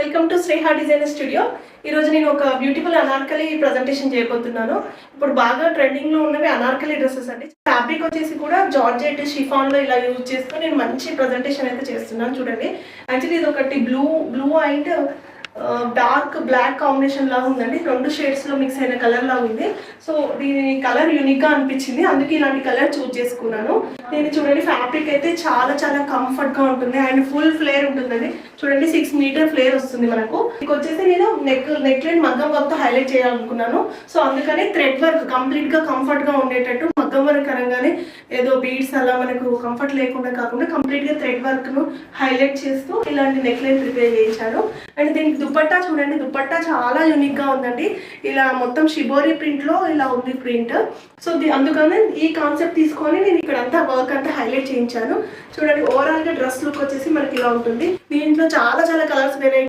Welcome to Shreha designer studio. ఈరోజు నేను ఒక బ్యూటిఫుల్ అనార్కలి ప్రజెంటేషన్ చేయబోతున్నాను. ఇప్పుడు బాగా ట్రెండింగ్లో ఉన్నవి అనార్కలి డ్రెస్సెస్ అండి. ఫ్యాబ్రిక్ వచ్చేసి కూడా జార్జెట్ షిఫాన్లో ఇలా యూజ్ చేస్తూ నేను మంచి ప్రజెంటేషన్ అయితే చేస్తున్నాను. చూడండి, యాక్చువల్లీ ఇది ఒకటి blue and dark black combination లాగా ఉందండి. 2 షేడ్స్లో మిక్స్ అయిన కలర్ లాగా ఉంది. సో దీని కలర్ యూనిక్గా అనిపించింది, అందుకే ఇలాంటి కలర్ చూస్ చేసుకున్నాను. నేను చూడండి, ఫ్యాబ్రిక్ అయితే చాలా చాలా కంఫర్ట్గా ఉంటుంది అండ్ ఫుల్ ఫ్లేర్ ఉంటుందండి. చూడండి, 6 మీటర్ ఫ్లేర్ వస్తుంది మనకు. ఇక వచ్చేసి నేను నెక్ లైన్ మగ్గం వర్క్తో హైలైట్ చేయాలనుకున్నాను. సో అందుకని థ్రెడ్ వర్క్ కంప్లీట్గా కంఫర్ట్గా ఉండేటట్టు మగ్గం వర్క్ అనగానే ఏదో బీడ్స్ అలా మనకు కంఫర్ట్ లేకుండా కాకుండా కంప్లీట్గా థ్రెడ్ వర్క్ను హైలైట్ చేస్తూ ఇలాంటి నెక్ లైన్ ప్రిపేర్ చేయించాను. అండ్ దీనికి దుపట్టా చూడండి, దుపట్టా చాలా యూనిక్గా ఉందండి. ఇలా మొత్తం షిబోరి ప్రింట్లో ఇలా ఉంది ప్రింట్. సో అందుకని ఈ కాన్సెప్ట్ తీసుకొని నేను ఇక్కడ అంతా వర్క్ అంతా హైలైట్ చేయించాను. చూడండి, ఓవరాల్గా డ్రెస్ లుక్ వచ్చేసి మనకి ఇలా ఉంటుంది. దీంట్లో చాలా చాలా కలర్స్ వేరే